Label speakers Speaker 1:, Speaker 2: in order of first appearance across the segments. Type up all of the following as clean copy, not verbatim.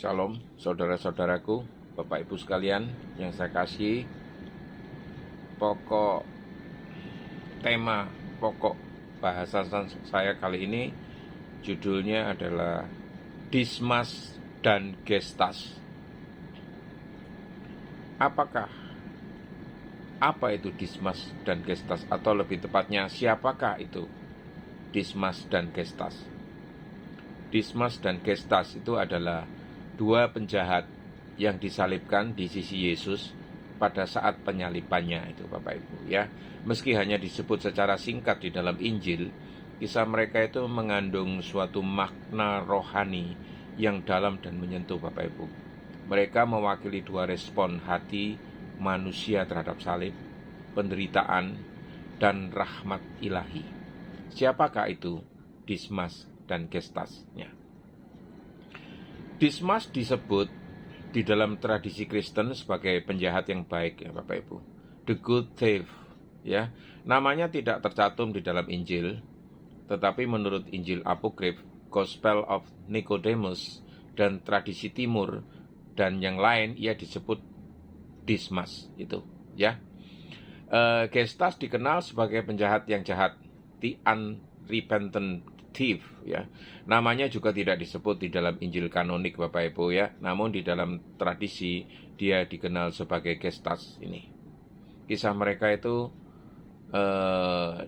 Speaker 1: Shalom, saudara-saudaraku, Bapak Ibu sekalian yang saya kasihi. Pokok bahasa saya kali ini judulnya adalah Dismas dan Gestas. Apa itu Dismas dan Gestas? Atau lebih tepatnya, siapakah itu Dismas dan Gestas? Dismas dan Gestas itu adalah dua penjahat yang disalibkan di sisi Yesus pada saat penyalibannya itu, Bapak Ibu ya. Meski hanya disebut secara singkat di dalam Injil, kisah mereka itu mengandung suatu makna rohani yang dalam dan menyentuh, Bapak Ibu. Mereka mewakili dua respon hati manusia terhadap salib, penderitaan, dan rahmat ilahi. Siapakah itu Dismas dan Gestasnya? Dismas disebut di dalam tradisi Kristen sebagai penjahat yang baik ya Bapak Ibu, the good thief ya. Namanya tidak tercantum di dalam Injil, tetapi menurut Injil Apokrif, Gospel of Nicodemus, dan tradisi Timur dan yang lain, ia disebut Dismas itu ya. Gestas dikenal sebagai penjahat yang jahat, the unrepentant thief ya. Namanya juga tidak disebut di dalam Injil kanonik Bapak Ibu ya. Namun di dalam tradisi dia dikenal sebagai Gestas ini. Kisah mereka itu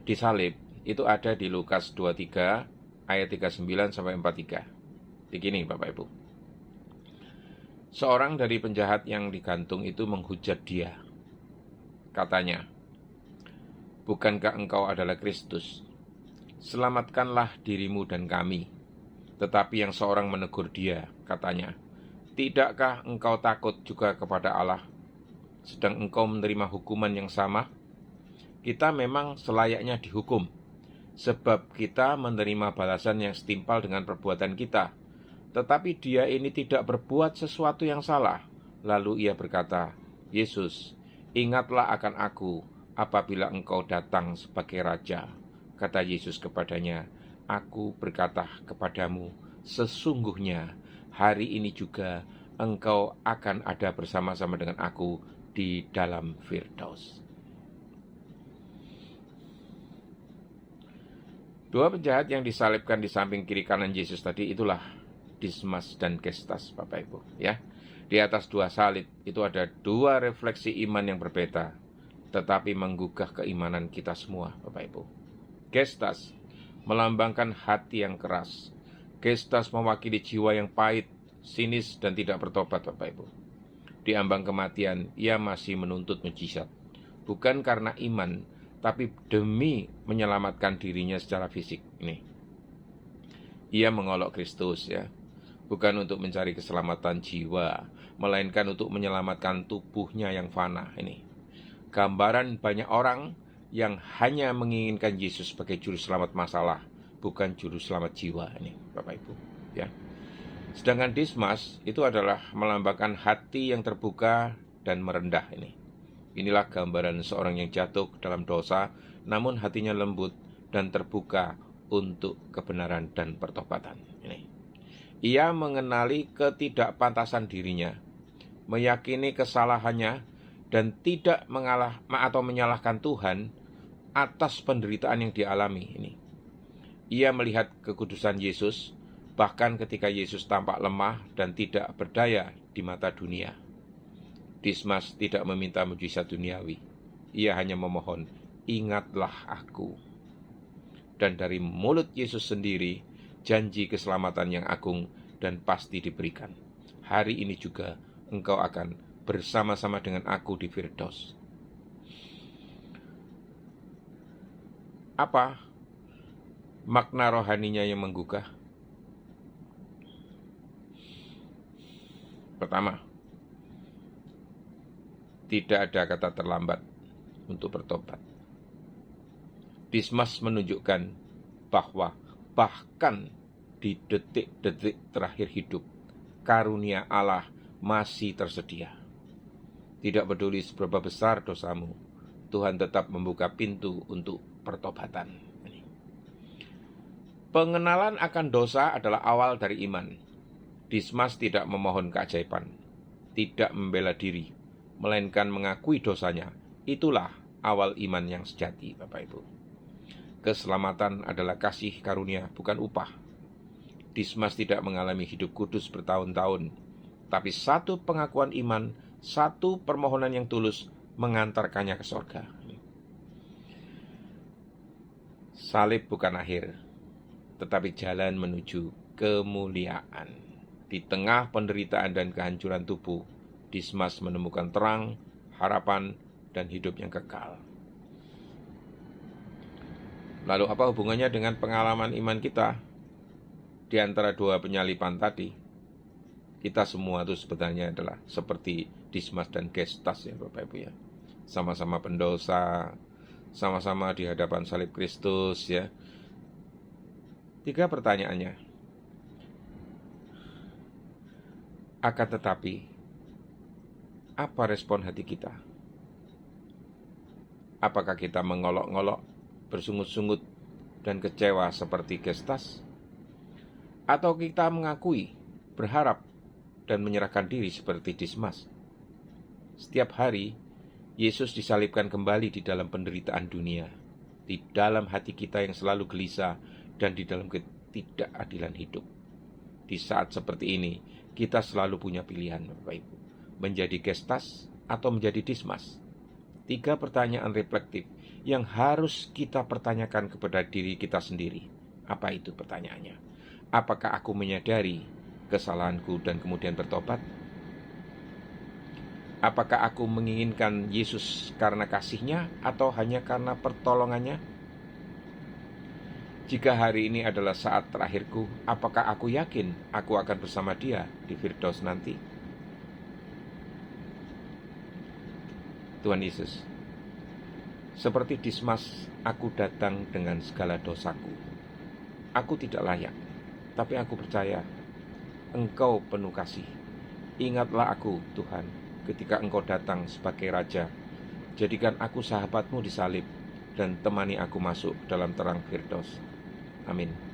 Speaker 1: disalib itu ada di Lukas 23 ayat 39 sampai 43. Begini Bapak Ibu. Seorang dari penjahat yang digantung itu menghujat dia. Katanya, "Bukankah engkau adalah Kristus? Selamatkanlah dirimu dan kami." Tetapi yang seorang menegur dia, katanya, "Tidakkah engkau takut juga kepada Allah, sedang engkau menerima hukuman yang sama? Kita memang selayaknya dihukum, sebab kita menerima balasan yang setimpal dengan perbuatan kita. Tetapi dia ini tidak berbuat sesuatu yang salah." Lalu ia berkata, "Yesus, ingatlah akan aku apabila engkau datang sebagai Raja." Kata Yesus kepadanya, "Aku berkata kepadamu, sesungguhnya hari ini juga engkau akan ada bersama-sama dengan aku di dalam Firdaus." Dua penjahat yang disalibkan di samping kiri kanan Yesus tadi itulah Dismas dan Gestas, Bapak Ibu ya. Di atas dua salib itu ada dua refleksi iman yang berbeda, tetapi menggugah keimanan kita semua, Bapak Ibu. Gestas melambangkan hati yang keras. Gestas mewakili jiwa yang pahit, sinis, dan tidak bertobat, Bapak Ibu. Di ambang kematian, ia masih menuntut mujizat. Bukan karena iman, tapi demi menyelamatkan dirinya secara fisik. Ini. Ia mengolok Kristus ya. Bukan untuk mencari keselamatan jiwa, melainkan untuk menyelamatkan tubuhnya yang fana. Ini gambaran banyak orang yang hanya menginginkan Yesus sebagai juru selamat masalah, bukan juru selamat jiwa. Ini Bapak Ibu ya. Sedangkan Dismas itu adalah melambangkan hati yang terbuka dan merendah. Inilah gambaran seorang yang jatuh dalam dosa, namun hatinya lembut dan terbuka untuk kebenaran dan pertobatan. Ia mengenali ketidakpantasan dirinya, meyakini kesalahannya, dan tidak menyalahkan Tuhan atas penderitaan yang dialami. Ia melihat kekudusan Yesus, bahkan ketika Yesus tampak lemah dan tidak berdaya di mata dunia. Dismas tidak meminta mujizat duniawi. Ia hanya memohon, "Ingatlah aku." Dan dari mulut Yesus sendiri, janji keselamatan yang agung dan pasti diberikan. Hari ini juga engkau akan bersama-sama dengan aku di Firdaus. Apa makna rohaninya yang menggugah? Pertama, tidak ada kata terlambat untuk bertobat. Dismas menunjukkan bahwa bahkan di detik-detik terakhir hidup, karunia Allah masih tersedia. Tidak peduli seberapa besar dosamu, Tuhan tetap membuka pintu untuk pertobatan. Pengenalan akan dosa adalah awal dari iman. Dismas tidak memohon keajaiban, tidak membela diri, melainkan mengakui dosanya. Itulah awal iman yang sejati, Bapak Ibu. Keselamatan adalah kasih karunia, bukan upah. Dismas tidak mengalami hidup kudus bertahun-tahun, tapi satu pengakuan iman, satu permohonan yang tulus mengantarkannya ke sorga. Salib bukan akhir, tetapi jalan menuju kemuliaan. Di tengah penderitaan dan kehancuran tubuh, Dismas menemukan terang, harapan, dan hidup yang kekal. Lalu apa hubungannya dengan pengalaman iman kita? Di antara dua penyalipan tadi, kita semua itu sebenarnya adalah seperti Dismas dan Gestas ya Bapak Ibu ya. Sama-sama pendosa, sama-sama di hadapan salib Kristus ya. 3 pertanyaannya. Akan tetapi, apa respon hati kita? Apakah kita mengolok-ngolok, bersungut-sungut, dan kecewa seperti Gestas? Atau kita mengakui, berharap, dan menyerahkan diri seperti Dismas? Setiap hari, Yesus disalibkan kembali di dalam penderitaan dunia, di dalam hati kita yang selalu gelisah, dan di dalam ketidakadilan hidup. Di saat seperti ini, kita selalu punya pilihan, Bapak Ibu. Menjadi Gestas atau menjadi Dismas? 3 pertanyaan reflektif yang harus kita pertanyakan kepada diri kita sendiri. Apa itu pertanyaannya? Apakah aku menyadari kesalahanku dan kemudian bertobat? Apakah aku menginginkan Yesus karena kasih-Nya atau hanya karena pertolongannya? Jika hari ini adalah saat terakhirku, apakah aku yakin aku akan bersama Dia di Firdaus nanti? Tuhan Yesus, seperti Dismas, aku datang dengan segala dosaku. Aku tidak layak, tapi aku percaya Engkau penuh kasih. Ingatlah aku, Tuhan, ketika Engkau datang sebagai Raja. Jadikan aku sahabat-Mu di salib dan temani aku masuk dalam terang Firdaus. Amin.